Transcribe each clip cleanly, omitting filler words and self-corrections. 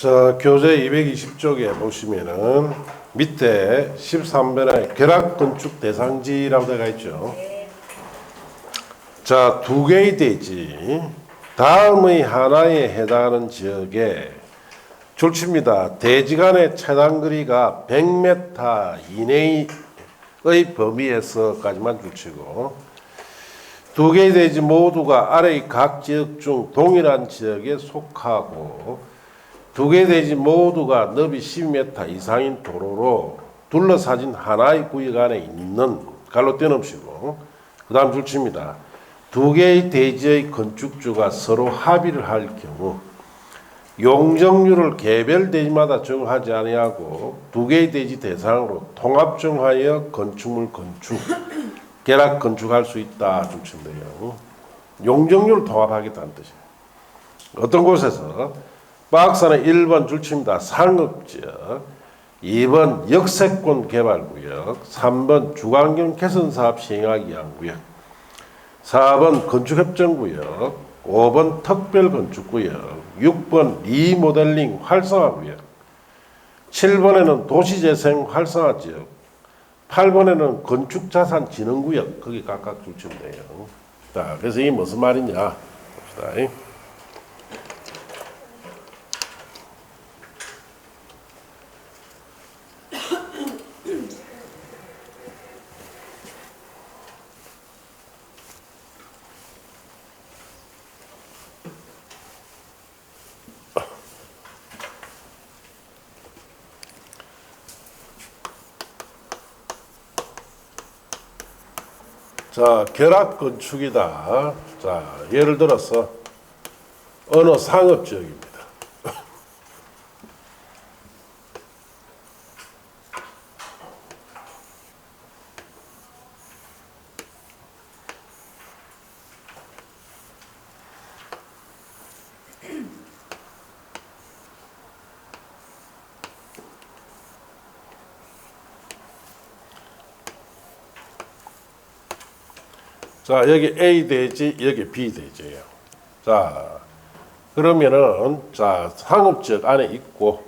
자, 교재 220쪽에 보시면은 밑에 13번에 결합건축 대상지라고 되어 있죠. 자, 두 개의 대지, 다음의 하나에 해당하는 지역에 줄칩니다. 대지 간의 최단 거리가 100m 이내의 범위에서까지만 줄치고, 두 개의 대지 모두가 아래의 각 지역 중 동일한 지역에 속하고, 두 개의 대지 모두가 너비 10m 이상인 도로로 둘러싸진 하나의 구역 안에 있는, 갈로 떼놓으시고 그 다음 줄칩니다. 두 개의 대지의 건축주가 서로 합의를 할 경우 용적률을 개별 대지마다 정하지 아니하고 두 개의 대지 대상으로 통합 정하여 건축물 건축, 결합 건축할 수 있다 줄치면 돼요. 용적률을 통합하겠다는 뜻이에요. 어떤 곳에서 박스는 1번 줄칩니다. 상업지역, 2번 역세권 개발구역, 3번 주관경 개선사업 시행하기 위한 구역, 4번 건축협정구역, 5번 특별건축구역, 6번 리모델링 활성화구역, 7번에는 도시재생 활성화지역, 8번에는 건축자산진흥구역, 거기 각각 줄치면 돼요. 자, 그래서 이게 무슨 말이냐 봅시다. 자, 결합건축이다. 자, 예를 들어서 어느 상업지역입니다. 자, 여기 A 대지, 여기 B 대지예요. 자, 그러면은 자, 상업지역 안에 있고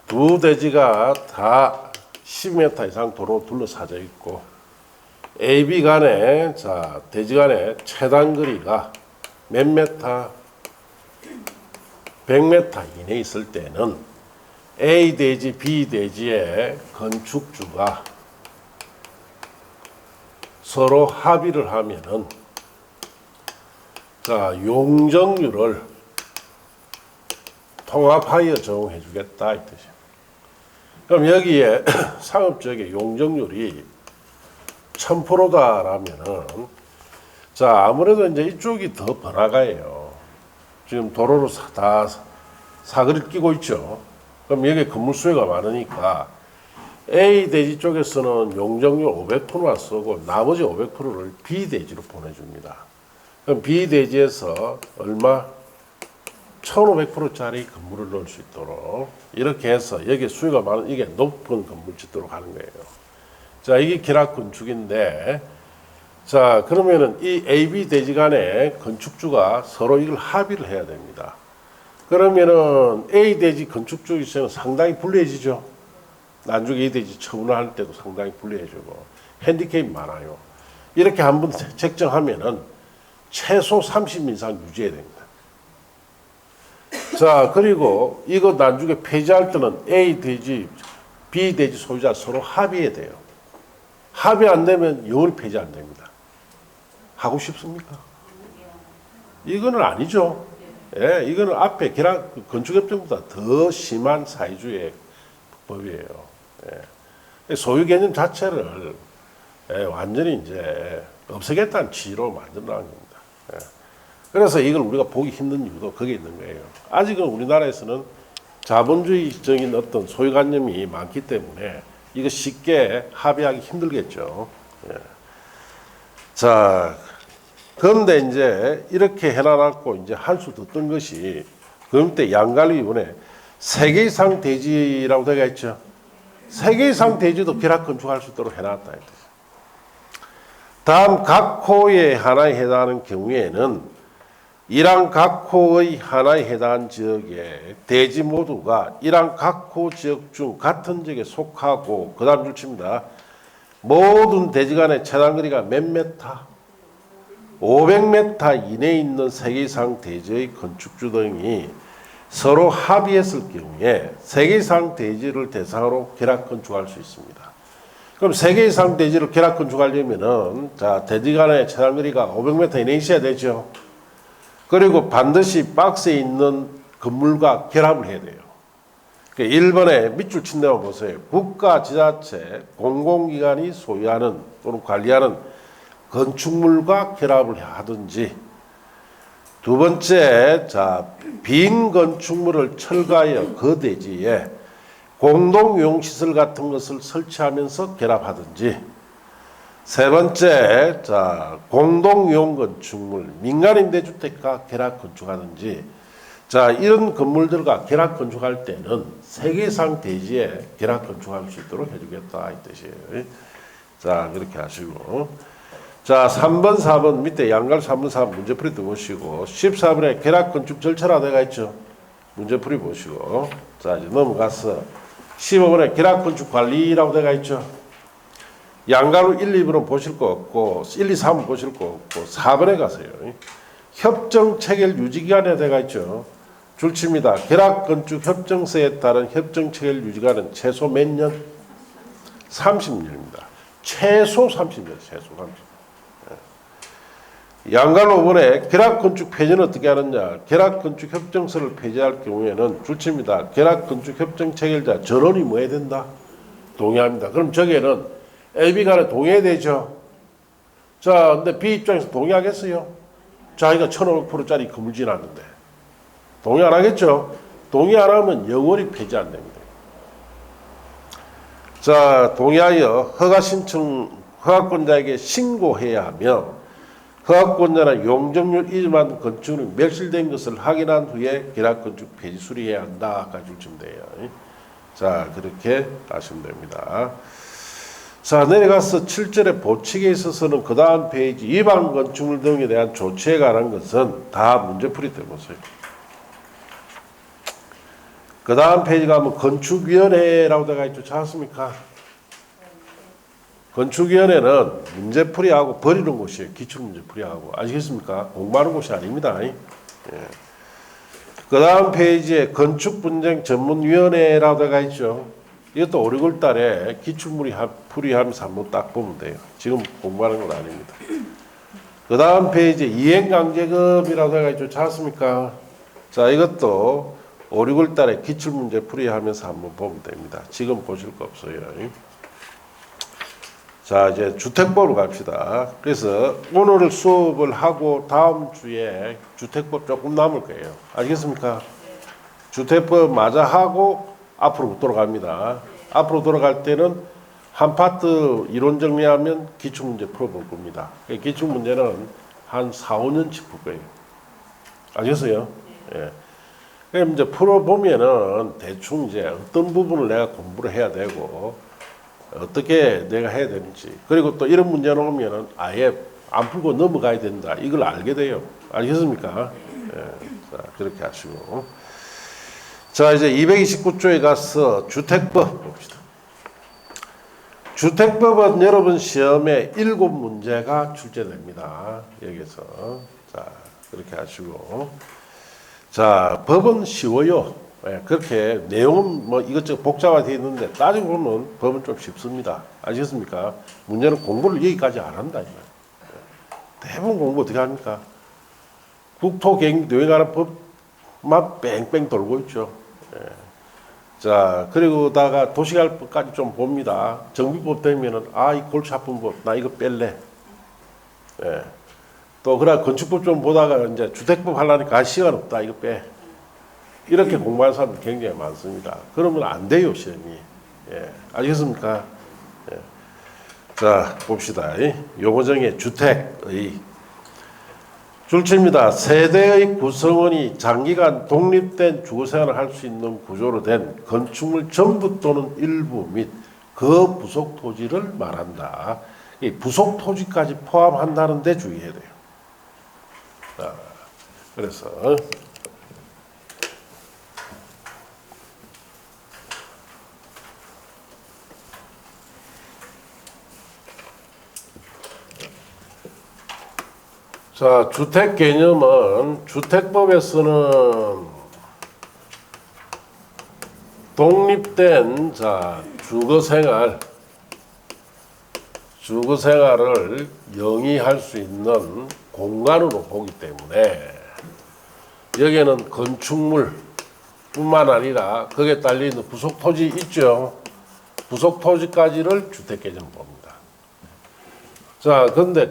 두 대지가 다 10m 이상 도로 둘러싸져 있고 A, B 간에 자, 대지 간의 최단 거리가 몇 메타? 100m 이내에 있을 때는 A 대지, B 대지의 건축주가 서로 합의를 하면은 자, 용적률을 통합하여 적용해 주겠다 이 뜻이에요. 그럼 여기에 상업지역의 용적률이 1000%다라면은 자, 아무래도 이제 이쪽이 더 번화가예요. 지금 도로로 다 사거리를 끼고 있죠. 그럼 여기 건물 수요가 많으니까 A 대지 쪽에서는 용적률 500%만 쓰고 나머지 500%를 B 대지로 보내줍니다. 그럼 B 대지에서 얼마? 1500%짜리 건물을 넣을 수 있도록 이렇게 해서 여기 수요가 많은 이게 높은 건물 짓도록 하는 거예요. 자, 이게 결합건축인데 자, 그러면은 이 A, B 대지 간에 건축주가 서로 이걸 합의를 해야 됩니다. 그러면은 A 대지 건축주 입장은 상당히 불리해지죠. 나중에 이 대지 처분할 때도 상당히 불리해지고 핸디캡이 많아요. 이렇게 한번 책정하면은 최소 30년 이상 유지해야 됩니다. 자, 그리고 이거 나중에 폐지할 때는 A 대지, B 대지 소유자 서로 합의해야 돼요. 합의 안 되면 영원히 폐지 안 됩니다. 하고 싶습니까? 이거는 아니죠. 예, 이거는 앞에 건축협정보다 더 심한 사회주의 법이에요. 예. 소유 개념 자체를 완전히 이제 없애겠다는 취지로 만들어 나온 겁니다. 예. 그래서 이걸 우리가 보기 힘든 이유도 거기에 있는 거예요. 아직은 우리나라에서는 자본주의적인 어떤 소유관념이 많기 때문에 이거 쉽게 합의하기 힘들겠죠. 예. 자, 그런데 이제 이렇게 해놔갖고 이제 한 수 더 뜬 것이 그때 양관리위원회 3개 이상 대지라고 되어 있죠. 3개 이상 대지도 결합 건축할 수 있도록 해놨다. 다음 각 호의 하나에 해당하는 경우에는 이랑 각호의 하나에 해당하는 지역의 대지 모두가 이랑 각호 지역 중 같은 지역에 속하고 그 다음 줄칩니다. 모든 대지 간의 최단거리가 몇 메타? 500m 이내에 있는 3개 이상 대지의 건축주 등이 서로 합의했을 경우에 3개 이상 대지를 대상으로 결합 건축할 수 있습니다. 그럼 3개 이상 대지를 결합 건축하려면은 자, 대지 간의 최단거리가 500m 이내에 있어야 되죠. 그리고 반드시 박스에 있는 건물과 결합을 해야 돼요. 1번에 밑줄 친 데만 보세요. 국가, 지자체, 공공기관이 소유하는 또는 관리하는 건축물과 결합을 하든지, 두 번째, 자, 빈 건축물을 철거하여 그 대지에 공동용시설 같은 것을 설치하면서 결합하든지, 세 번째, 자, 공동용 건축물, 민간임대주택과 결합 건축하든지, 자, 이런 건물들과 결합 건축할 때는 3개 이상 대지에 결합 건축할 수 있도록 해주겠다 이 뜻이에요. 자, 그렇게 하시고, 자, 3번, 4번 밑에 양갈 3번, 4번 문제풀이 보시고 14번에 결합 건축 절차라 되어 있죠. 문제풀이 보시고, 자, 이제 넘어가서 15번에 결합 건축 관리라고 되어 있죠. 양가로 1, 2번은 보실 거 없고 1, 2, 3은 보실 거 없고 4번에 가세요. 협정 체결 유지기간에 되어 있죠. 줄칩니다. 결합 건축 협정서에 따른 협정 체결 유지기간은 최소 몇 년? 30년입니다. 최소 30년, 최소 30년. 양갈 5번에 결합 건축 폐지는 어떻게 하느냐? 결합 건축 협정서를 폐지할 경우에는 줄칩니다. 결합 건축 협정 체결자 전원이 뭐 해야 된다? 동의합니다. 그럼 저기에는 A, B 간에 동의해야 되죠. 자, 근데 B 입장에서 동의하겠어요? 자기가 1,500%짜리 건물 지났는데 동의 안 하겠죠? 동의 안 하면 영원히 폐지 안 됩니다. 자, 동의하여 허가 신청 허가권자에게 신고해야 하며 허가권자는 용적률 이전한 건축물이 멸실된 것을 확인한 후에 결합 건축 폐지 수리해야 한다. 까지 주면 돼요. 자, 그렇게 하시면 됩니다. 자, 내려가서 7절의 보칙에 있어서는 그 다음 페이지 위반 건축물 등에 대한 조치에 관한 것은 다 문제풀이 때 보세요. 그 다음 페이지 가면 건축위원회라고 되어 있죠. 찾았습니까? 건축위원회는 문제풀이하고 버리는 곳이에요. 기출문제풀이하고. 아시겠습니까? 공부하는 곳이 아닙니다. 예. 그 다음 페이지에 건축분쟁 전문위원회라고 되어 있죠. 이것도 5, 6월 달에 기출풀이하면서 한번 딱 보면 돼요. 지금 공부하는 건 아닙니다. 그 다음 페이지에 이행강제금이라고 되어 있죠. 찾았습니까? 자, 이것도 5, 6월 달에 기출문제 풀이하면서 한번 보면 됩니다. 지금 보실 거 없어요. 자, 이제 주택법으로 갑시다. 그래서 오늘 수업을 하고 다음 주에 주택법 조금 남을 거예요. 알겠습니까? 주택법 마저 하고 앞으로 돌아갑니다. 앞으로 돌아갈 때는 한 파트 이론 정리하면 기출문제 풀어볼 겁니다. 기출문제는 한 4, 5년치 풀 거예요. 알겠어요? 예. 그럼 이제 풀어보면은 대충 이제 어떤 부분을 내가 공부를 해야 되고 어떻게 내가 해야 되는지, 그리고 또 이런 문제 나오면은 아예 안 풀고 넘어가야 된다. 이걸 알게 돼요. 알겠습니까? 예. 자, 그렇게 하시고. 자, 이제 229조에 가서 주택법 봅시다. 주택법은 여러분 시험에 7문제가 출제됩니다. 여기서. 자, 그렇게 하시고. 자, 법은 쉬워요. 예, 그렇게 내용은 뭐 이것저것 복잡하게 있는데 따지고 보면 법은 좀 쉽습니다. 아시겠습니까? 문제는 공부를 여기까지 안 한다. 대부분 공부 어떻게 합니까? 국토계획 유행하는 법만 뺑뺑 돌고 있죠. 예. 자, 그리고다가 도시개발법까지 좀 봅니다. 정비법 되면은 이 골치 아픈 법, 나 이거 뺄래. 예. 또 그러나 건축법 좀 보다가 이제 주택법 하려니까 시간 없다, 이거 빼. 이렇게 공부하는 사람들 굉장히 많습니다. 그러면 안 돼요, 시험이. 예. 알겠습니까? 예. 자, 봅시다. 요거 중에 주택의 줄칩니다. 세대의 구성원이 장기간 독립된 주거생활을 할 수 있는 구조로 된 건축물 전부 또는 일부 및 그 부속 토지를 말한다. 이 부속 토지까지 포함한다는 데 주의해야 돼요. 자, 그래서 자, 주택 개념은 주택법에서는 독립된 주거 생활을 영위할 수 있는 공간으로 보기 때문에 여기에는 건축물뿐만 아니라 거기에 딸리는 부속 토지 있죠. 부속 토지까지를 주택 개념으로 봅니다. 자, 근데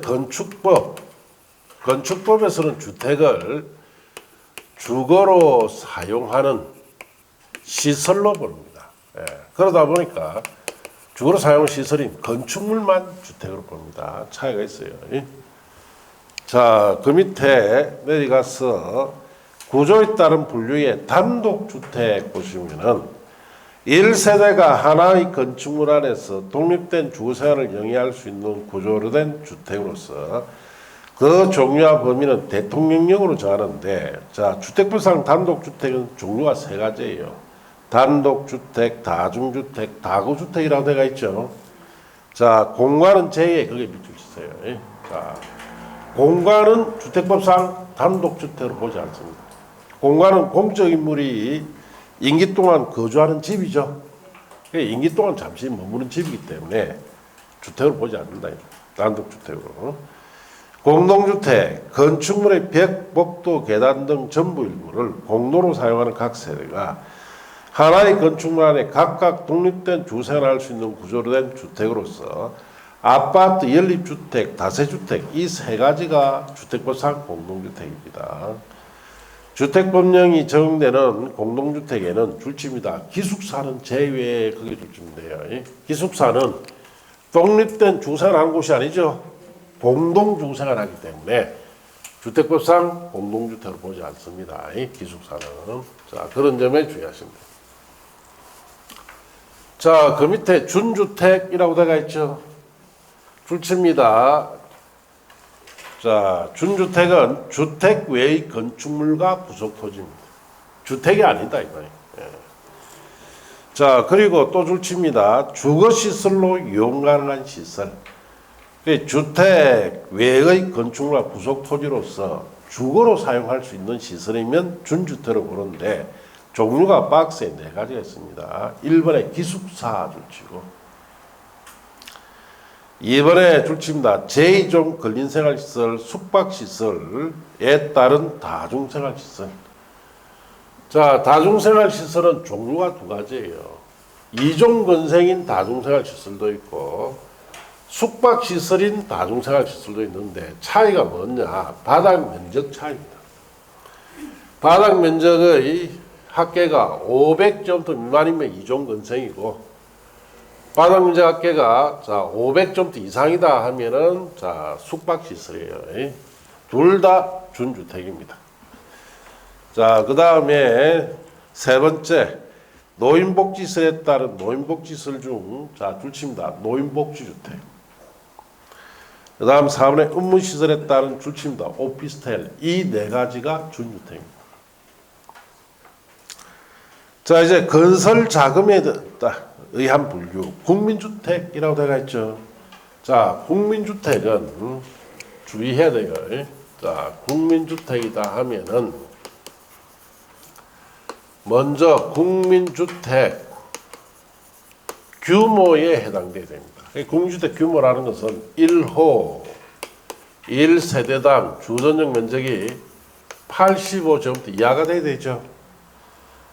건축법에서는 주택을 주거로 사용하는 시설로 봅니다. 예, 그러다 보니까 주거로 사용 시설인 건축물만 주택으로 봅니다. 차이가 있어요. 자, 그 밑에 내려가서 구조에 따른 분류의 단독주택 보시면은 1세대가 하나의 건축물 안에서 독립된 주거생활을 영위할 수 있는 구조로 된 주택으로서 그 종류와 범위는 대통령령으로 정하는데, 자, 주택법상 단독주택은 종류가 세 가지예요. 단독주택, 다중주택, 다구주택이라고 되어 있죠. 자, 공간은 제2에 거기에 밑줄 치세요. 자, 공간은 주택법상 단독주택으로 보지 않습니다. 공간은 공적 인물이 임기 동안 거주하는 집이죠. 임기 동안 잠시 머무는 집이기 때문에 주택으로 보지 않는다. 단독주택으로. 공동주택, 건축물의 벽, 복도, 계단 등 전부 일부를 공로로 사용하는 각 세대가 하나의 건축물 안에 각각 독립된 주생활을 할 수 있는 구조로 된 주택으로서 아파트, 연립주택, 다세주택 이 세 가지가 주택법상 공동주택입니다. 주택법령이 적용되는 공동주택에는 줄칩니다. 기숙사는 제외에 그게 줄칩니다요. 기숙사는 독립된 주생활하는 곳이 아니죠. 공동주생활하기 때문에 주택법상 공동주택으로 보지 않습니다. 기숙사는. 자, 그런 점에 주의하십니다. 자, 그 밑에 준주택이라고 되어 있죠. 줄칩니다. 자, 준주택은 주택 외의 건축물과 부속토지입니다. 주택이 아니다 이거예요. 예. 자, 그리고 또 줄칩니다. 주거시설로 이용 가능한 시설. 주택 외의 건축물과 부속토지로서 주거로 사용할 수 있는 시설이면 준주택으로 보는데 종류가 박스에 네 가지가 있습니다. 1번에 기숙사 줄치고, 2번에 줄칩니다. 제2종 근린생활시설, 숙박시설에 따른 다중생활시설. 자, 다중생활시설은 종류가 두 가지예요. 2종 건생인 다중생활시설도 있고 숙박시설인 다중생활시설도 있는데 차이가 뭐냐? 바닥 면적 차이입니다. 바닥 면적의 합계가 500제곱미터 미만이면 2종 건생이고 바닥 면적 합계가 500제곱미터 이상이다 하면은 숙박시설이에요. 둘 다 준주택입니다. 자, 그 다음에 세 번째 노인복지시설에 따른 노인복지시설 중 줄칩니다. 노인복지주택. 그 다음 4번에 업무시설에 따른 줄칩니다. 오피스텔. 이 네 가지가 준주택입니다. 자, 이제 건설 자금에 의한 분류. 국민주택이라고 되어 있죠. 자, 국민주택은 주의해야 돼요. 자, 국민주택이다 하면은 먼저 국민주택 규모에 해당돼야 됩니다. 국민주택 규모라는 것은 1호 1세대당 주전용 면적이 85제곱미터 이하가 돼야 되죠.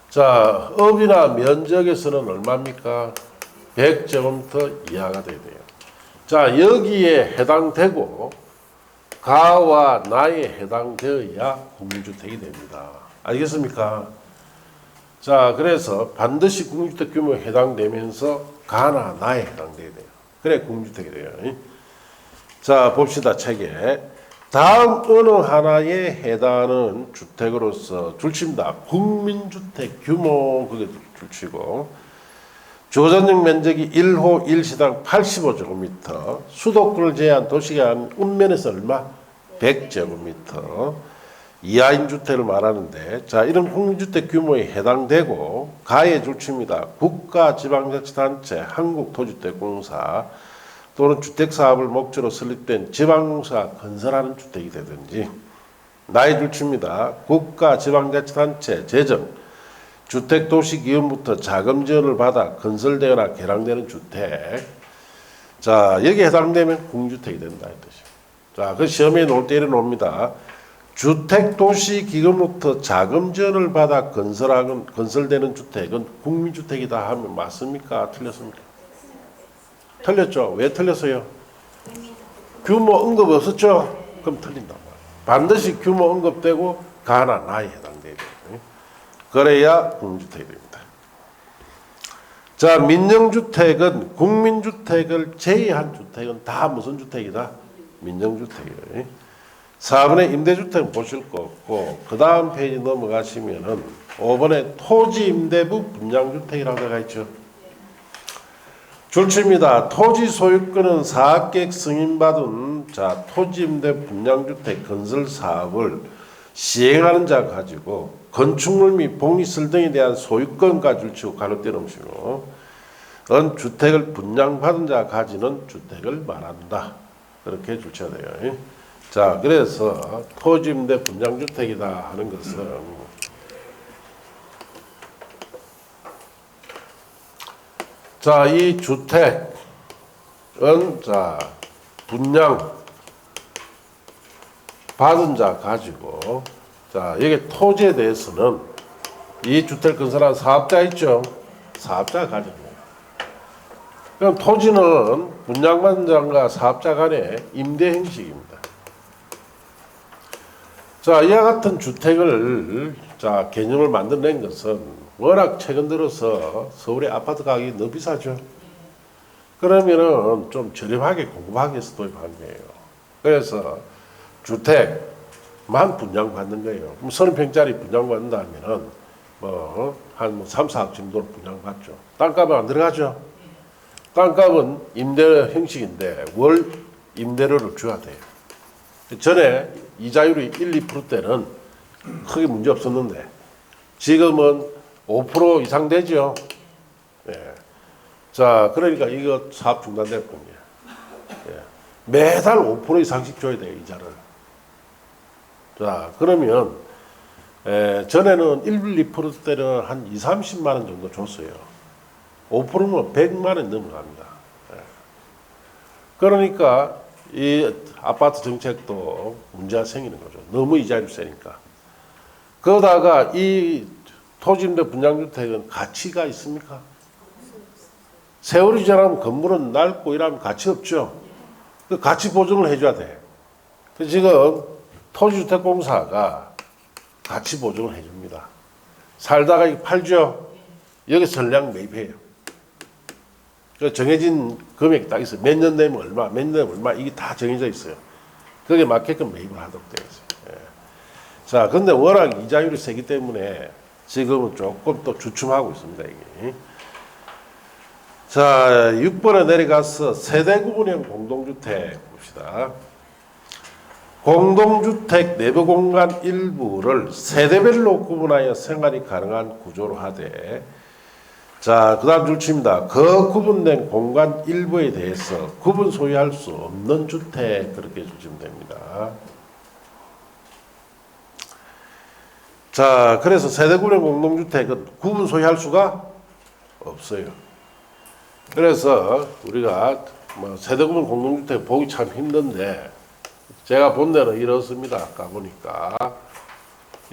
자, 업이나 면적에서는 얼마입니까? 100제곱미터 이하가 돼야 돼요. 자, 여기에 해당되고 가와 나에 해당되어야 국민주택이 됩니다. 알겠습니까? 자, 그래서 반드시 국민주택 규모에 해당되면서 가나 나에 해당돼야 돼요. 그래 국민주택이 돼요. 자, 봅시다. 책에 다음 어느 하나에 해당하는 주택으로서 줄칩니다. 국민주택 규모 그게 줄치고 주거전용 면적이 1호 1시당 85제곱미터 수도권을 제외한 도시가 한 읍면에서 얼마? 100제곱미터 이하인 주택을 말하는데, 자, 이런 국민주택 규모에 해당되고 가에 줄칩니다. 국가, 지방자치단체, 한국토지주택공사 또는 주택사업을 목적으로 설립된 지방공사가 건설하는 주택이 되든지, 나에 줄칩니다. 국가, 지방자치단체, 재정, 주택도시기금부터 자금 지원을 받아 건설되거나 개량되는 주택. 자, 여기에 해당되면 공주택이 된다 이 뜻이에요. 자, 그 시험에 놓을 때 이래 놓습니다. 주택도시기금부터 자금 지원을 받아 건설되는 주택은 국민주택이다 하면 맞습니까? 틀렸습니까? 틀렸죠. 왜 틀렸어요? 규모 언급 없었죠? 그럼 틀린단 말이에요. 반드시 규모 언급되고 가나 나에 해당돼야 돼요. 그래야 국민주택이 됩니다. 자, 민영주택은 국민주택을 제외한 주택은 다 무슨 주택이다? 민영주택이에요. 4번의 임대주택은 보실 거 없고, 그 다음 페이지 넘어가시면은 5번에 토지임대부 분양주택이라고 되어 있죠. 줄칩니다. 토지 소유권은 사업계획 승인받은 자 토지임대 분양주택 건설 사업을 시행하는 자가 가지고 건축물 및 복리설 등에 대한 소유권과 줄치고 가로대 넘치고 은 주택을 분양받은 자가 가지는 주택을 말한다. 그렇게 줄쳐야 돼요. 자, 그래서 토지임대 분양주택이다 하는 것은 자, 이 주택은 자 분양 받은 자 가지고 자 여기 토지에 대해서는 이 주택 건설한 사업자 있죠. 사업자가 가지고 그럼 토지는 분양받은 자과 사업자 간의 임대 형식입니다. 자, 이와 같은 주택을 자 개념을 만들어낸 것은 워낙 최근 들어서 서울의 아파트 가격이 너무 비싸죠. 그러면은 좀 저렴하게 공급하기 위해서 도입한 거예요. 그래서 주택만 분양받는 거예요. 그럼 30평짜리 분양받는다면은 한 3, 4억 정도로 분양받죠. 땅값은 안 들어가죠. 땅값은 임대 형식인데 월 임대료를 줘야 돼요. 전에 이자율이 1, 2%대는 크게 문제 없었는데 지금은 5% 이상 되죠. 예. 자, 그러니까 이거 사업 중단될 겁니다. 예. 매달 5% 이상씩 줘야 돼요, 이자를. 자, 그러면 전에는 1, 2%대는 한 2, 30만 원 정도 줬어요. 5%면 100만 원 넘어갑니다. 예. 그러니까 이 아파트 정책도 문제가 생기는 거죠. 너무 이자율이 세니까. 그러다가 이 토지임대 분양주택은 가치가 있습니까? 세월이 지나면 건물은 낡고 이러면 가치 없죠. 그 가치 보증을 해줘야 돼. 지금 토지주택공사가 가치 보증을 해줍니다. 살다가 이거 팔죠. 여기 전량 매입해요. 정해진 금액이 딱 있어요. 몇 년 되면 얼마, 몇 년 되면 얼마, 이게 다 정해져 있어요. 그게 맞게끔 매입을 하도록 되어 있어요. 예. 자, 근데 워낙 이자율이 세기 때문에 지금은 조금 또 주춤하고 있습니다, 이게. 자, 6번에 내려가서 세대 구분형 공동주택 봅시다. 공동주택 내부 공간 일부를 세대별로 구분하여 생활이 가능한 구조로 하되, 자, 그 다음 줄칩니다. 그 구분된 공간 일부에 대해서 구분 소유할 수 없는 주택, 그렇게 주시면 됩니다. 자, 그래서 세대구분 공동주택은 구분 소유할 수가 없어요. 그래서 우리가 세대구분 공동주택 보기 참 힘든데, 제가 본 데는 이렇습니다. 아까 보니까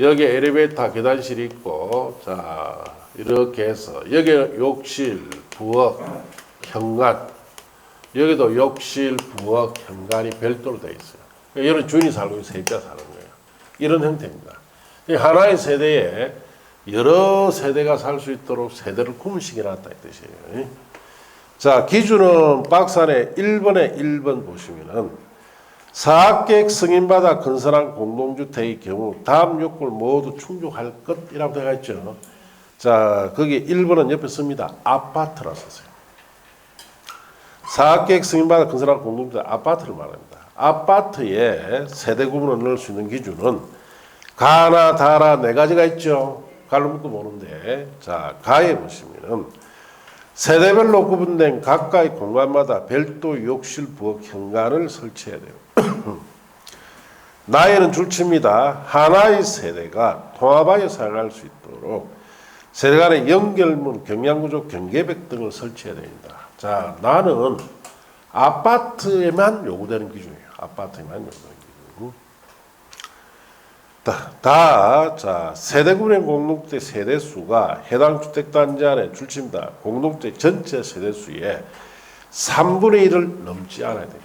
여기 엘리베이터 계단실이 있고, 자 이렇게 해서 여기 욕실, 부엌, 현관, 여기도 욕실, 부엌, 현관이 별도로 되어 있어요. 이런 주인이 살고 있고 세입자 사는 거예요. 이런 형태입니다. 하나의 세대에 여러 세대가 살 수 있도록 세대를 구분시켜놨다 이 뜻이에요. 자, 기준은 박스 안에 1번에 1번 보시면은 사업계획 승인받아 건설한 공동주택의 경우 다음 요건을 모두 충족할 것이라고 되어 있죠. 자, 거기 1번은 옆에 씁니다. 아파트라 썼어요. 사업계획 승인받아 건설한 공동주택 아파트를 말합니다. 아파트에 세대 구분을 넣을 수 있는 기준은 가나 다나 네 가지가 있죠. 갈로 묶어 보는데, 자, 가에 보시면은 세대별로 구분된 각각의 공간마다 별도 욕실, 부엌, 현관을 설치해야 돼요. 나에는 줄칩니다. 하나의 세대가 통합하여 사용할 수 있도록 세대 간의 연결문, 경량구조, 경계벽 등을 설치해야 됩니다. 자, 나는 아파트에만 요구되는 기준이에요. 아파트에만 요구되는 기준. 자, 세대구분 공동주택 세대수가 해당 주택단지 안에 줄칩니다. 공동주택 전체 세대수의 3분의 1을 넘지 않아야 됩니다.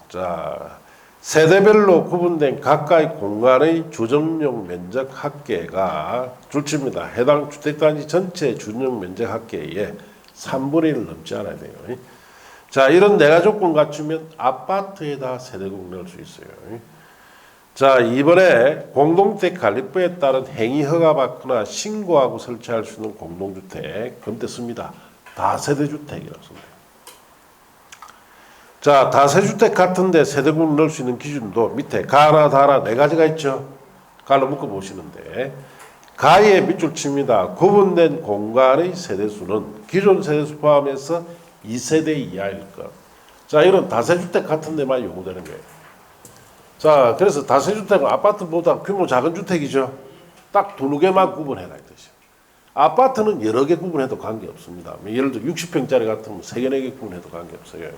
자, 세대별로 구분된 각각의 공간의 주정용 면적 합계가 줄칩니다. 해당 주택단지 전체 주정용 면적 합계의 3분의 1을 넘지 않아야 돼요. 자, 이런 네 가지 조건 갖추면 아파트에다 세대국 넣을 수 있어요. 자, 이번에 공동주택관리법에 따른 행위 허가받거나 신고하고 설치할 수 있는 공동주택, 그때 씁니다. 다세대주택이라고 씁니다. 자, 다세주택 같은데 세대국 넣을 수 있는 기준도 밑에 가나 다나 네 가지가 있죠. 갈로 묶어 보시는데, 가에 밑줄 칩니다. 구분된 공간의 세대수는 기존 세대수 포함해서 2세대 이하일 것. 자, 이런 다세주택 같은 데만 요구되는 거예요. 자, 그래서 다세주택은 아파트보다 규모 작은 주택이죠. 딱 두세 개만 구분해라 이 뜻이에요. 아파트는 여러 개 구분해도 관계없습니다. 예를 들어 60평짜리 같으면 3개, 4개 구분해도 관계없어요.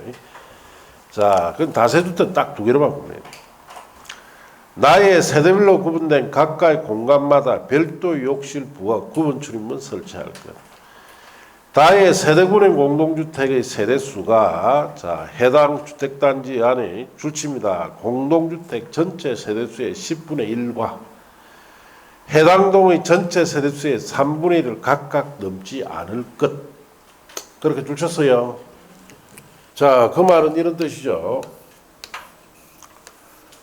자, 그럼 다세주택 딱 두 개로만 구분해야 돼요. 나의 세대별로 구분된 각각의 공간마다 별도 욕실, 부엌, 구분 출입문 설치할 것. 다의 세대군의 공동주택의 세대수가 자, 해당 주택단지 안에 줄칩니다. 공동주택 전체 세대수의 10분의 1과 해당 동의 전체 세대수의 3분의 1을 각각 넘지 않을 것. 그렇게 줄쳤어요. 자, 그 말은 이런 뜻이죠.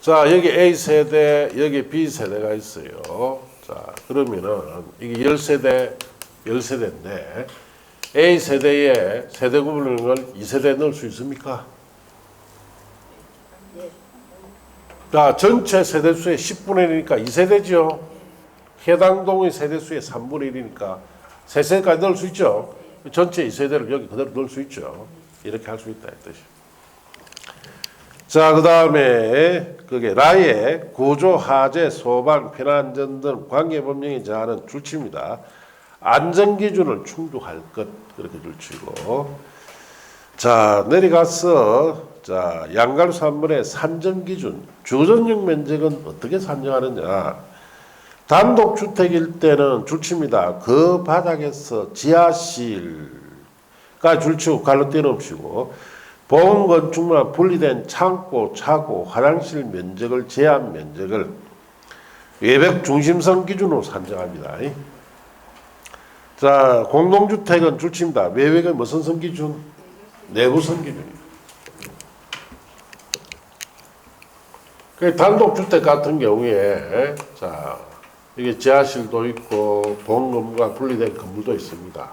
자, 여기 A세대, 여기 B세대가 있어요. 자, 그러면은 이게 10세대인데 A세대에 세대 구분을 2세대에 넣을 수 있습니까? 자, 전체 세대수의 10분의 1이니까 2세대죠. 해당 동의 세대수의 3분의 1이니까 3세대까지 넣을 수 있죠. 전체 2세대를 여기 그대로 넣을 수 있죠. 이렇게 할 수 있다 이 뜻이에요. 자, 그 다음에 그게 라의 구조, 하재, 소방, 피난안전 등 관계법령이 정하는 줄칩니다. 안전기준을 충족할 것, 그렇게 줄치고. 자, 내려가서, 자, 양가로 3번의 산정기준, 주전용 면적은 어떻게 산정하느냐. 단독주택일 때는 줄칩니다. 그 바닥에서 지하실까지 줄치고 갈로 떼놓으시고, 보건건축물과 분리된 창고, 차고, 화장실 면적을 제한 면적을 외벽 중심성 기준으로 산정합니다. 자, 공동주택은 줄칩니다. 외벽의 무슨 성 기준? 내부성 기준입니다. 그 단독주택 같은 경우에 자, 이게 지하실도 있고 보건건물과 분리된 건물도 있습니다.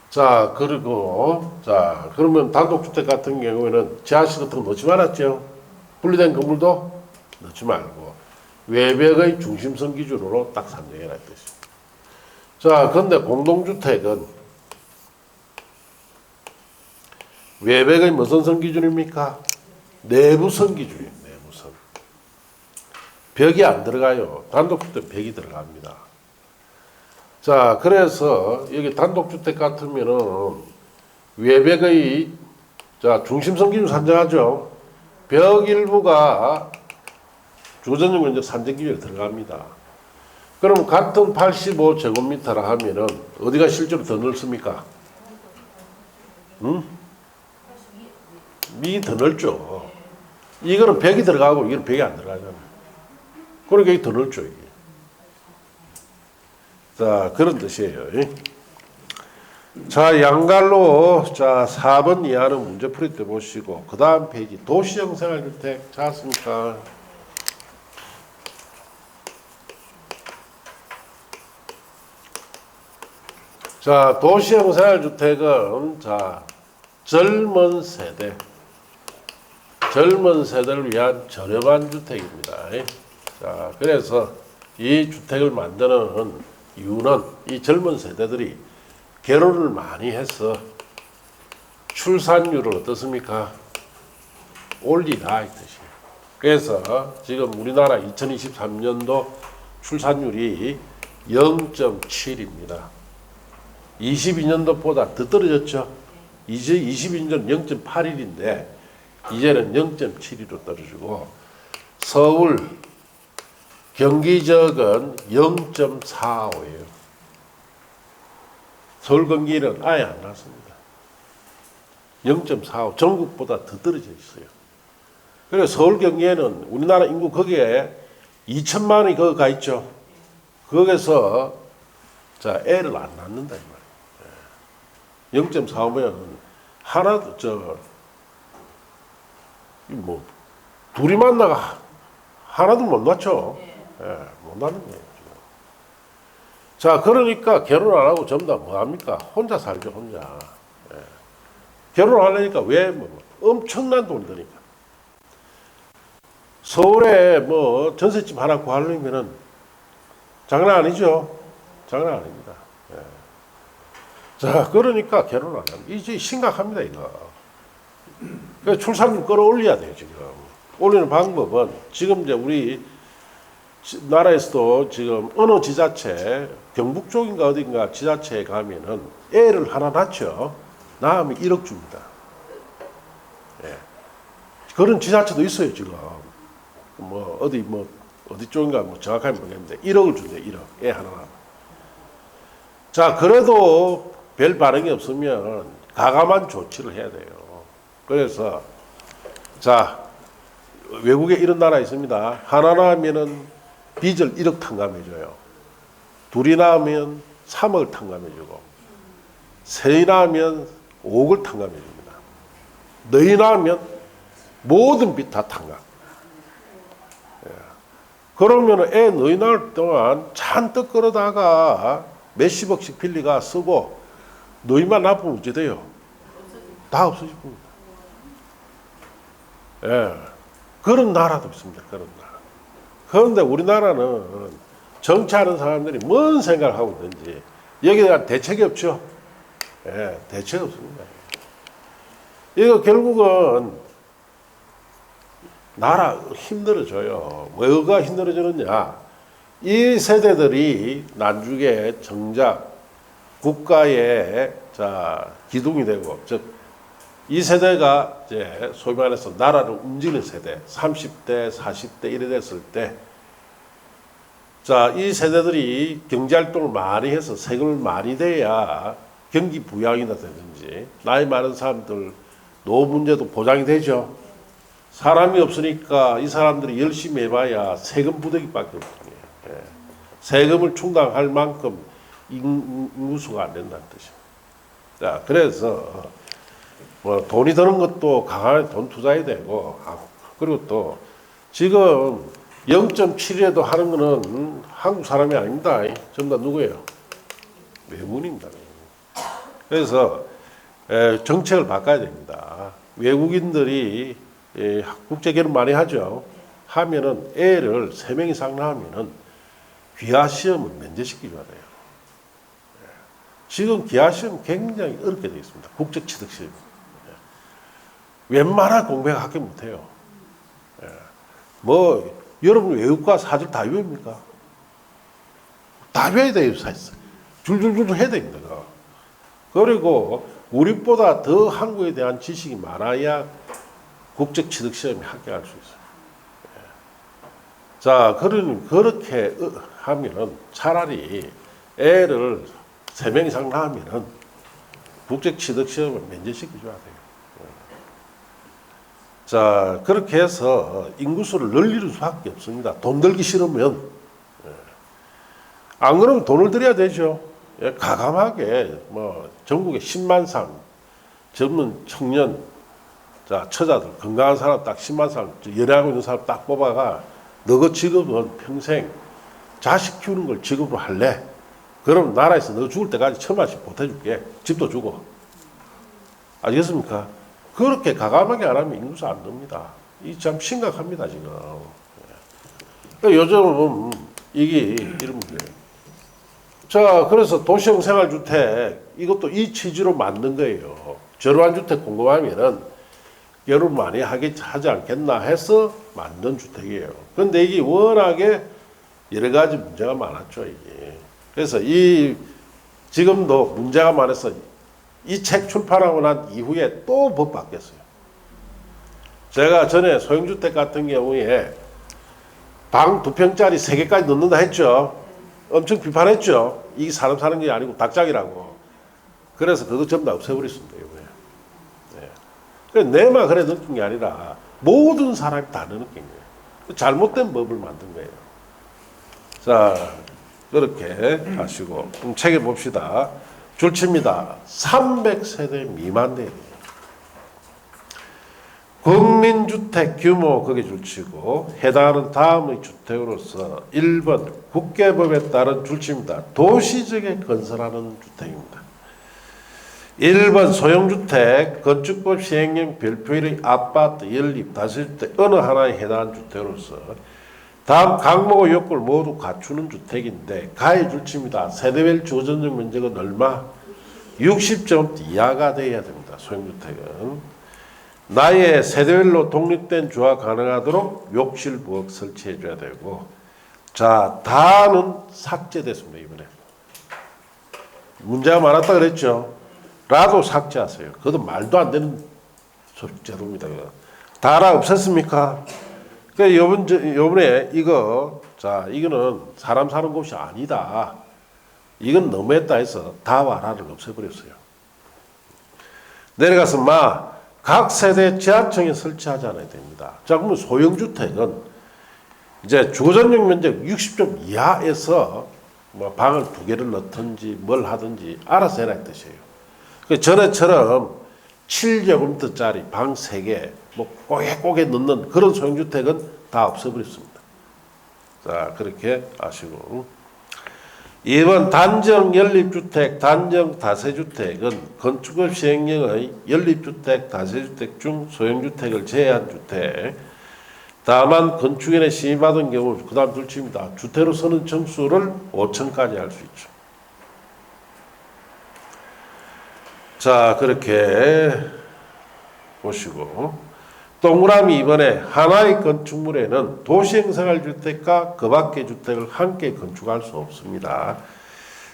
자, 그리고 자, 그러면 단독주택 같은 경우에는 지하실 같은 거 넣지 말았죠. 분리된 건물도 넣지 말고 외벽의 중심성 기준으로 딱 산정해라 이 뜻이에요. 자, 그런데 공동주택은 외벽의 무슨 성 기준입니까? 내부성 기준이에요. 내부성. 벽이 안 들어가요. 단독주택 벽이 들어갑니다. 자, 그래서 여기 단독주택 같으면은 외벽의 자, 중심성 기준 산정하죠. 벽 일부가 주전용 면적 산정 기준에 들어갑니다. 그럼 같은 85제곱미터라 하면은 어디가 실제로 더 넓습니까? 응? 미 더 넓죠. 이거는 벽이 들어가고 이거는 벽이 안 들어가잖아요. 그러니까 이게 더 넓죠, 이게. 자, 그런 뜻이에요. 자, 양갈로 자 4번 이하는 문제풀이 때 보시고 그 다음 페이지 도시형 생활주택 찾았습니까? 자, 도시형 생활주택은 자 젊은 세대 젊은 세대를 위한 저렴한 주택입니다. 자, 그래서 이 주택을 만드는 이유는 이 젊은 세대들이 결혼을 많이 해서 출산율을 어떻습니까? 올리라 이 뜻이에요. 그래서 지금 우리나라 2023년도 출산율이 0.7입니다. 22년도보다 더 떨어졌죠. 이제 22년 0.81인데 이제는 0.72로 떨어지고 서울, 경기 지역은 0.45예요. 서울, 경기는 아예 안 났습니다. 0.45 전국보다 더 떨어져 있어요. 그래서 서울, 경기에는 우리나라 인구 거기에 2천만 원이 거기 가 있죠. 거기서 자 애를 안 낳는다 이 말이에요. 0.45면 하나도 뭐 둘이 만나가 하나도 못 낳죠. 못 낳는 거예요. 지금. 자 그러니까 결혼 안 하고 전부 다 뭐 합니까? 혼자 살죠 혼자. 결혼하려니까 왜 뭐 엄청난 돈 드니까. 서울에 뭐 전셋집 하나 구하려면은 장난 아니죠. 장난 아닙니다. 자, 그러니까 결혼 안 합니다. 이제 심각합니다, 이거. 그래서 출산율 끌어올려야 돼요, 지금. 올리는 방법은 지금 이제 우리 나라에서도 지금 어느 지자체, 경북 쪽인가 어딘가 지자체에 가면은 애를 하나 낳죠. 낳으면 1억 줍니다. 예. 그런 지자체도 있어요, 지금. 어디 쪽인가 정확하게 모르겠는데 1억을 준대요, 1억. 애 하나 낳으면. 자, 그래도 별 반응이 없으면 가감한 조치를 해야 돼요. 그래서 자 외국에 이런 나라 있습니다. 하나 낳으면은 빚을 1억 탕감해줘요. 둘이 낳으면 3억을 탕감해주고 셋이 낳으면 5억을 탕감해줍니다. 너희 낳으면 모든 빚 다 탕감. 그러면 애 너희 낳을 동안 잔뜩 끌어다가 몇십억씩 빌리가 쓰고 너희만 나쁘면 어찌 돼요? 다 없어질 겁니다. 예. 그런 나라도 있습니다. 그런 나라. 그런데 우리나라는 정치하는 사람들이 뭔 생각을 하고 있는지 여기에 대한 대책이 없죠. 예, 대책이 없습니다. 이거 결국은 나라 힘들어져요. 뭐가 힘들어지느냐? 이 세대들이 나중에 정작 국가의 기둥이 되고, 즉 이 세대가 이제 소위 말해서 나라를 움직이는 세대, 30대, 40대 이래 됐을 때, 이 세대들이 경제 활동을 많이 해서 세금을 많이 내야 경기 부양이나 되든지, 나이 많은 사람들 노후 문제도 보장이 되죠. 사람이 없으니까 이 사람들이 열심히 해봐야 세금 부대기밖에 없거든요. 예. 세금을 충당할 만큼 인구수가 안 된다는 뜻이에요. 자, 그래서 뭐 돈이 드는 것도 강하게 돈 투자해야 되고, 그리고 또 지금 0.7이라도 하는 거는 한국 사람이 아닙니다. 전부 다 누구예요? 외국인입니다. 그래서 정책을 바꿔야 됩니다. 외국인들이 국제 결혼 많이 하죠. 하면은 애를 3명 이상 낳으면은 귀화 시험을 면제시켜줘야 돼요. 지금 귀화 시험 굉장히 어렵게 되어 있습니다. 국적 취득 시험. 웬만한 공부가 합격 못해요. 여러분 외국과 사절 다 외웁니까? 다 외워야 돼요, 사실. 줄줄줄 해야 됩니다. 그리고 우리보다 더 한국에 대한 지식이 많아야 국적 취득 시험에 합격할 수 있어요. 자, 그렇게 하면은 차라리 애를 3명 이상 낳으면은 국적 취득 시험을 면제시켜줘야 돼요. 자, 그렇게 해서 인구수를 늘리는 수밖에 없습니다. 돈 들기 싫으면. 안 그러면 돈을 들여야 되죠. 가감하게, 전국에 10만 상, 젊은 청년, 처자들, 건강한 사람 딱 10만 상, 연애하고 있는 사람 딱 뽑아가, 너그 직업은 평생 자식 키우는 걸 직업으로 할래? 그럼 나라에서 너 죽을 때까지 1,000만씩 보태줄게. 집도 주고. 아시겠습니까? 그렇게 가감하게 안 하면 인구수 안 듭니다. 이 참 심각합니다 지금. 요즘은 이게 이런 문제예요. 자, 그래서 도시형 생활주택 이것도 이 취지로 만든 거예요. 저렴한 주택 궁금하면은 결혼 많이 하지 않겠나 해서 만든 주택이에요. 그런데 이게 워낙에 여러 가지 문제가 많았죠 이게. 그래서 이 지금도 문제가 많아서 이 책 출판하고 난 이후에 또 법 바뀌었어요. 제가 전에 소형주택 같은 경우에 방 2평짜리 3개까지 넣는다 했죠. 엄청 비판했죠. 이게 사람 사는 게 아니고 닭장이라고. 그래서 그거 전부 다 없애버렸습니다. 이번에. 네. 그래서 내만 그래 느낀 게 아니라 모든 사람이 다 느낀 거예요. 잘못된 법을 만든 거예요. 자, 그렇게 하시고 그럼 책에 봅시다. 줄칩니다. 300세대 미만 대리. 국민주택 규모 거기에 줄치고 해당하는 다음의 주택으로서 1번 국계법에 따른 줄칩니다. 도시적에 건설하는 주택입니다. 1번 소형주택 건축법 시행령 별표일의 아파트, 연립, 다세주택 어느 하나에 해당하는 주택으로서 다음 강목의 요건을 모두 갖추는 주택인데 가에 줄칩니다. 세대별 주거전용 면적은 얼마? 60제곱미터 이하가 되어야 됩니다. 소형주택은. 나의 세대별로 독립된 주가 가능하도록 욕실, 부엌 설치해 줘야 되고. 자, 다는 삭제됐습니다. 이번에. 문제가 많았다 그랬죠. 라도 삭제하세요. 그것도 말도 안 되는 제도입니다. 다라 없앴습니까? 요번에 이거, 자, 이거는 사람 사는 곳이 아니다. 이건 너무했다 해서 다와라를 없애버렸어요. 내려가서 각 세대 지하층에 설치하지 않아야 됩니다. 자, 그러면 소형주택은 이제 주거전용 면적 60점 이하에서 방을 2개를 넣든지 뭘 하든지 알아서 해라 이 뜻이에요. 전에처럼 7제곱미터짜리 방 3개, 꼬개 넣는 그런 소형주택은 다 없애버렸습니다. 자, 그렇게 아시고. 2번 단정 연립주택, 단정 다세주택은 건축법 시행령의 연립주택, 다세주택 중 소형주택을 제외한 주택. 다만 건축인에 심의받은 경우 그 다음 둘칩니다. 주택으로 서는 층수를 5층까지 할 수 있죠. 자, 그렇게 보시고 동그라미 2번에 하나의 건축물에는 도시생활주택과 그 밖의 주택을 함께 건축할 수 없습니다.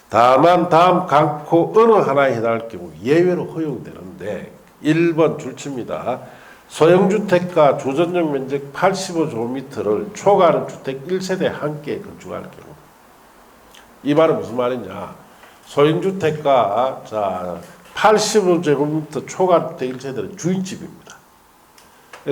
다만 다음 강코 어느 하나에 해당할 경우 예외로 허용되는데 1번 줄칩니다. 소형주택과 주전용 면적 85제곱미터를 초과하는 주택 1세대 함께 건축할 경우. 이 말은 무슨 말이냐. 소형주택과 85제곱미터 초과 주택 1세대는 주인집입니다.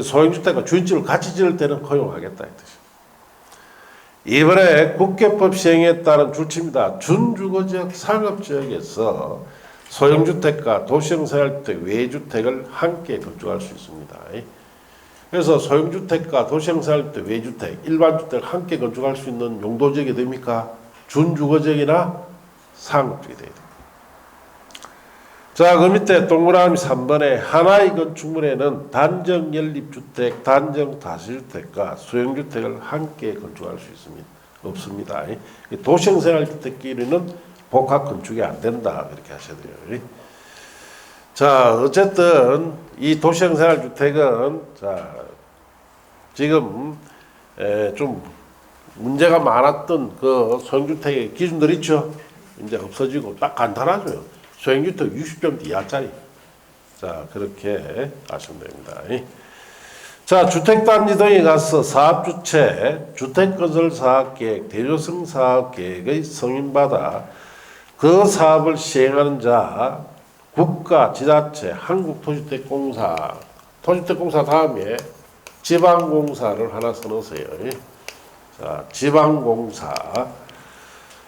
소형주택과 주인집을 같이 지을 때는 허용하겠다 이 뜻이에요. 이번에 국계법 시행에 따른 줄칩니다. 준주거지역 상업지역에서 소형주택과 도시형 생활주택, 외주택을 함께 건축할 수 있습니다. 그래서 소형주택과 도시형 생활주택, 외주택, 일반주택을 함께 건축할 수 있는 용도지역이 됩니까? 준주거지역이나 상업지역이 돼야 됩니다. 자, 그 밑에 동그라미 3번에 하나의 건축물에는 단정 연립주택, 단정 다세주택과 소형주택을 함께 건축할 수 있습니다. 없습니다. 도시형 생활주택끼리는 복합 건축이 안 된다. 그렇게 하셔야 돼요. 자, 어쨌든 이 도시형 생활주택은 지금 좀 문제가 많았던 그 소형주택의 기준들 있죠. 이제 없어지고 딱 간단하죠. 소형주택 60점 이하짜리. 자, 그렇게 아시면 됩니다. 자, 주택단지 등에 가서 사업주체, 주택건설사업계획, 대조성 사업계획의 승인받아 그 사업을 시행하는 자, 국가, 지자체, 한국토지택공사, 토지택공사 다음에 지방공사를 하나 써놓으세요. 자, 지방공사.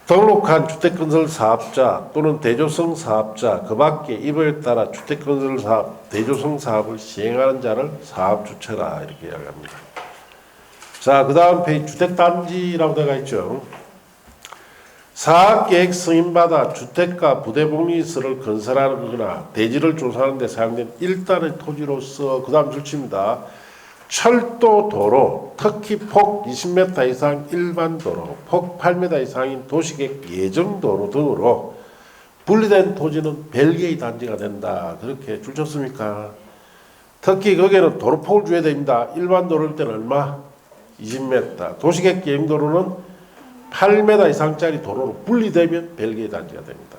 등록한 주택건설사업자 또는 대조성 사업자 그 밖에 이번에 따라 주택건설사업, 대조성 사업을 시행하는 자를 사업주체라 이렇게 이야기합니다. 자, 그 다음 페이지 주택단지라고 되어 있죠. 사업계획 승인받아 주택과 부대복리시설을 건설하거나 대지를 조성하는 데 사용된 일단의 토지로서 그 다음 줄칩니다. 철도 도로, 특히 폭 20m 이상 일반 도로, 폭 8m 이상인 도시계획 예정 도로 등으로 분리된 토지는 별개의 단지가 된다. 그렇게 줄쳤습니까? 특히 거기에는 도로폭을 줘야 됩니다. 일반 도로일 때는 얼마? 20m. 도시계획 예정 도로는 8m 이상짜리 도로로 분리되면 별개의 단지가 됩니다.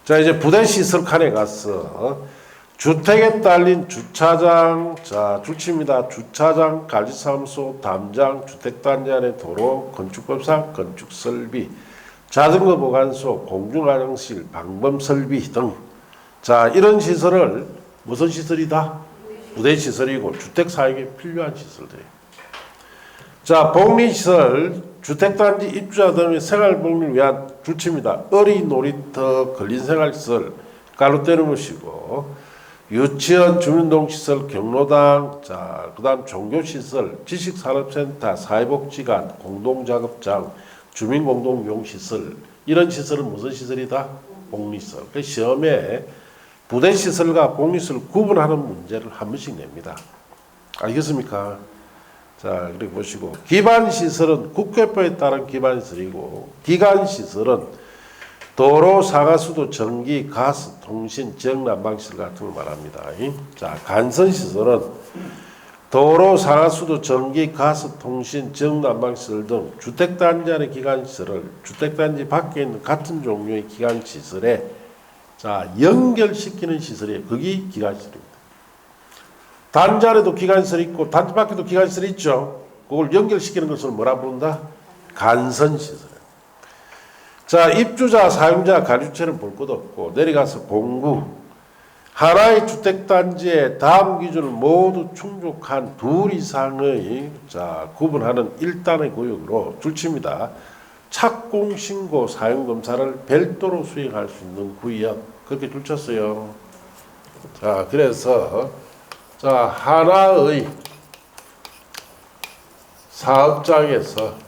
자, 이제 부대시설 칸에 가서 주택에 딸린 주차장, 자, 줄칩니다. 주차장, 관리사무소, 담장, 주택단지 안의 도로, 건축법상 건축설비, 자전거 보관소, 공중화장실, 방범설비 등. 자, 이런 시설을 무슨 시설이다? 부대시설이고 주택 사용에 필요한 시설들이에요. 자, 복리시설, 주택단지 입주자 등의 생활복리를 위한 줄칩니다. 어린 놀이터, 근린생활시설, 깔로 때려놓으시고, 유치원, 주민동시설, 경로당, 자, 그 다음 종교시설, 지식산업센터, 사회복지관, 공동작업장, 주민공동용시설, 이런 시설은 무슨 시설이다? 복리시설. 그 시험에 부대시설과 복리시설을 구분하는 문제를 한 번씩 냅니다. 알겠습니까? 자, 그리고 보시고, 기반시설은 국회법에 따른 기반시설이고, 기간시설은 도로, 상하수도, 전기, 가스, 통신, 지역 난방시설 같은 걸 말합니다. 자, 간선시설은 도로, 상하수도, 전기, 가스, 통신, 지역 난방시설 등 주택단지 안의 기간시설을 주택단지 밖에 있는 같은 종류의 기간시설에 자, 연결시키는 시설이에요. 그게 기간시설입니다. 단지 안에도 기간시설이 있고 단지 밖에도 기간시설이 있죠. 그걸 연결시키는 것을 뭐라 부른다? 간선시설. 자, 입주자, 사용자, 가주체는 볼 것도 없고 내려가서 공구. 하나의 주택단지에 다음 기준을 모두 충족한 둘 이상의 자, 구분하는 1단의 구역으로 줄칩니다. 착공, 신고, 사용검사를 별도로 수행할 수 있는 구역. 그렇게 줄쳤어요. 자, 그래서 자, 하나의 사업장에서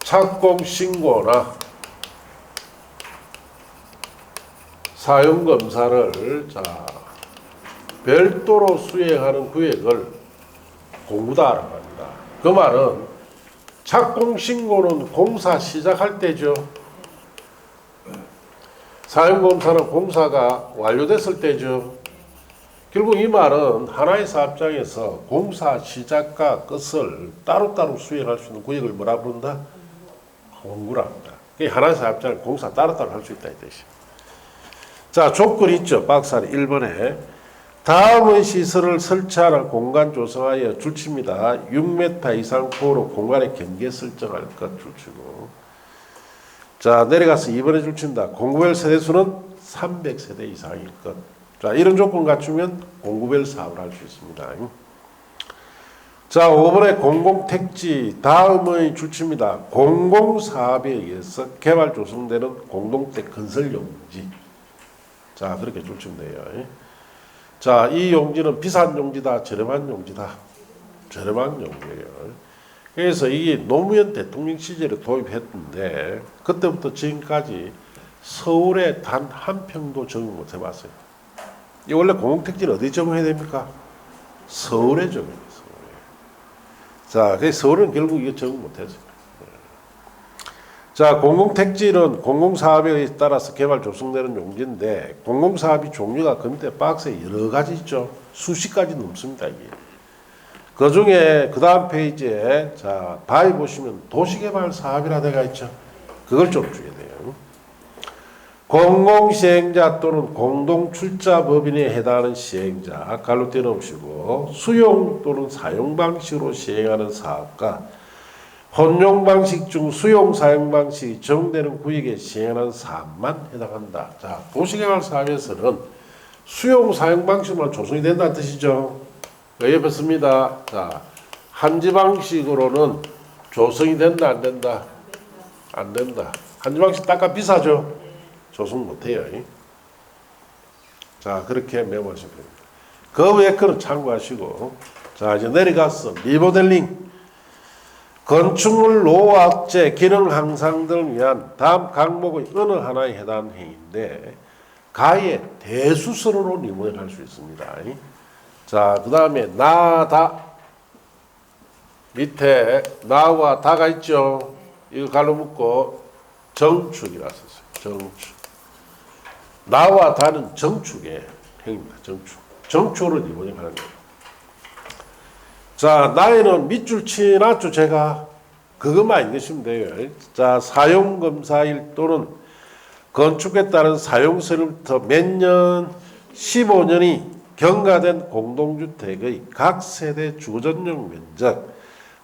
착공 신고나 사용 검사를 자, 별도로 수행하는 구역을 공구다라고 합니다. 그 말은 착공 신고는 공사 시작할 때죠. 사용 검사는 공사가 완료됐을 때죠. 결국 이 말은 하나의 사업장에서 공사 시작과 끝을 따로따로 수행할 수 있는 구역을 뭐라 부른다? 공구랍니다. 하나의 사업장을 공사 따로따로 할 수 있다 이 뜻이에요. 자, 조건이 있죠. 박사는 1번에 다음의 시설을 설치하는 공간 조성하여 줄칩니다. 6m 이상 폭으로 공간의 경계 설정할 것 줄치고. 자, 내려가서 2번에 줄친다. 공구별 세대수는 300세대 이상일 것. 자, 이런 조건 갖추면 공구별 사업을 할 수 있습니다. 자, 5번에 공공택지 다음의 줄칩니다. 공공사업에 의해서 개발 조성되는 공동택 건설 용지. 자, 그렇게 줄치면 돼요. 자, 이 용지는 비싼 용지다, 저렴한 용지다. 저렴한 용지예요. 그래서 이게 노무현 대통령 시절에 도입했는데 그때부터 지금까지 서울에 단 한 평도 적용 못 해봤어요. 이 원래 공공택지는 어디 적용해야 됩니까? 서울에 적용해요. 자, 그래서 서울은 결국 이거 적용 못했어요. 자, 공공택지는 공공사업에 따라서 개발 조성되는 용지인데 공공사업이 종류가 근대 박스에 여러 가지 있죠. 수십 가지 넘습니다. 이게. 그 중에 그 다음 페이지에 자, 바위 보시면 도시개발 사업이라 되어 있죠. 그걸 좀 주셔야 돼요. 공공시행자 또는 공동출자법인에 해당하는 시행자 갈로 떼놓으시고 수용 또는 사용 방식으로 시행하는 사업과 혼용 방식 중 수용 사용 방식이 정되는 구역에 시행하는 사업만 해당한다. 자, 도시개발 사업에서는 수용 사용 방식만 조성이 된다는 뜻이죠. 옆에 씁니다. 자, 한지 방식으로는 조성이 된다 안 된다? 안 된다. 한지 방식 땅값 비싸죠. 조성 못해요. 자, 그렇게 메모하시면 됩니다. 그 외에 거는 참고하시고, 자, 이제 내려가서 리모델링, 건축물 노후 악재, 기능 향상 등을 위한 다음 항목의 어느 하나에 해당하는 행위인데, 가의 대수선으로 리모델링할 수 있습니다. 자, 그 다음에 나다 밑에 나와 다가 있죠. 이거 갈로 묶고 정축이라 썼어요. 정축. 나와 다는 정축의 행입니다. 정축. 정축으로 리모델링하는 거예요. 자, 나에는 밑줄 치놨죠, 제가. 그것만 읽으시면 돼요. 자, 사용검사일 또는 건축에 따른 사용서로부터 몇 년, 15년이 경과된 공동주택의 각 세대 주거전용 면적의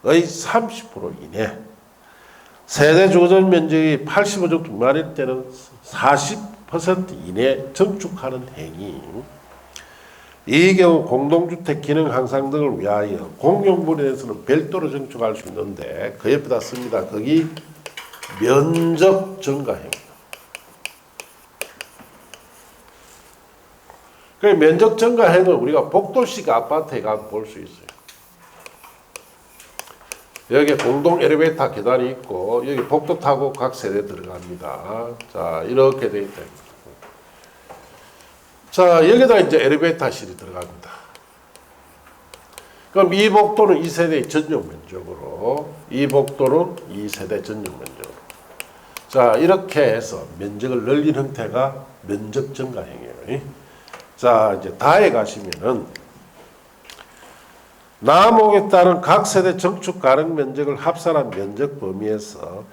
30% 이내, 세대 주거전 면적이 85제곱미터 미만일 때는 40% 이내 정축하는 행위. 이 경우 공동주택 기능 향상 등을 위하여 공용물에 대해서는 별도로 정축할 수 있는데 그 옆에다 씁니다. 거기 면적 증가행위입니다. 그 면적 증가행위는 우리가 복도식 아파트에 가면 볼 수 있어요. 여기 공동 엘리베이터 계단이 있고 여기 복도 타고 각 세대 들어갑니다. 자, 이렇게 되어 있다. 자, 여기다 이제 엘리베이터실이 들어갑니다. 그럼 이 복도는 2세대의 전용 면적으로, 이 복도는 2세대 전용 면적으로. 자, 이렇게 해서 면적을 늘린 형태가 면적 증가행위예요. 자, 이제 다에 가시면은 남목에 따른 각 세대 정축 가능 면적을 합산한 면적 범위에서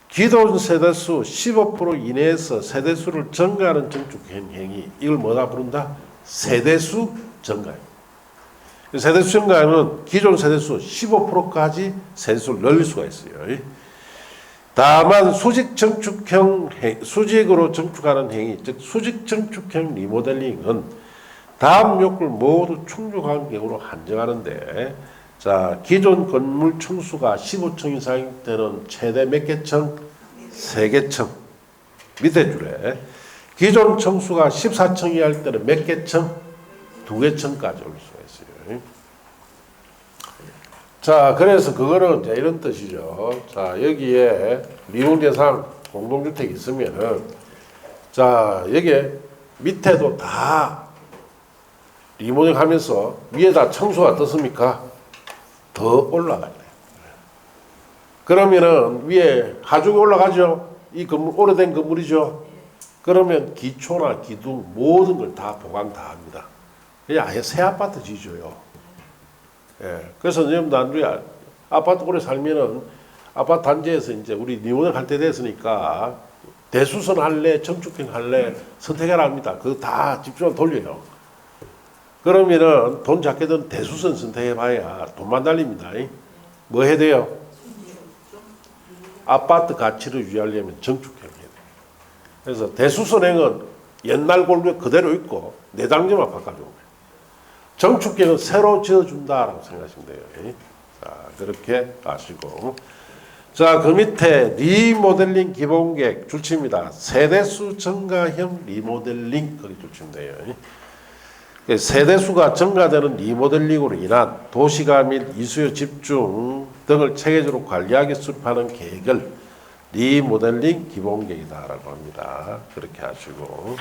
기존 세대수 15% 이내에서 세대수를 증가하는 정축 행위, 이걸 뭐다 부른다? 세대수 증가행. 세대수 증가는 기존 세대수 15%까지 세대수를 늘릴 수가 있어요. 다만 수직 정축형 수직으로 정축하는 행위, 즉 수직 정축형 리모델링은 다음 요건을 모두 충족한 경우로 한정하는데, 자, 기존 건물 층수가 15층 이상일 때는 최대 몇 개 층? 3개 층. 밑에 줄에 기존 층수가 14층 이하일 때는 몇 개 층? 2개 층까지 올 수가 있어요. 자, 그래서 그거는 이제 이런 뜻이죠. 자, 여기에 미분 대상 공동주택이 있으면은, 자, 여기에 밑에도 다 리모델링 하면서 위에다 청소가 어떻습니까? 더 올라가야 돼요. 그러면은 위에 하중이 올라가죠. 이 건물 오래된 건물이죠. 그러면 기초나 기둥 모든 걸 다 보강 다 합니다. 그냥 아예 새 아파트 지어줘요. 예. 그래서 여러분 나중에 아파트 오래 살면은 아파트 단지에서 이제 우리 리모델링 할 때 됐으니까 대수선 할래, 정축형 할래 선택해라 합니다. 그거 다 집중을 돌려요. 그러면은 돈 작게 든 대수선 선택해봐야 돈만 달립니다. 뭐 해야 돼요? 아파트 가치를 유지하려면 정축형이 해야 돼요. 그래서 대수선행은 옛날 골목 그대로 있고 내장재만 바꿔주는 거예요. 정축형은 새로 지어준다라고 생각하시면 돼요. 자, 그렇게 아시고. 자, 그 밑에 리모델링 기본계획 줄칩니다. 세대수 증가형 리모델링 거기 줄치면 돼요. 세대수가 증가되는 리모델링으로 인한 도시가 및 이수요 집중 등을 체계적으로 관리하기 수립하는 계획을 리모델링 기본계획이다라고 합니다. 그렇게 하시고.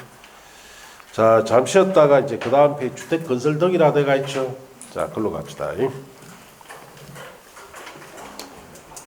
자, 잠시 쉬었다가 이제 그 다음 페이지 주택 건설 등이라 돼가 있죠. 자, 글로 갑시다.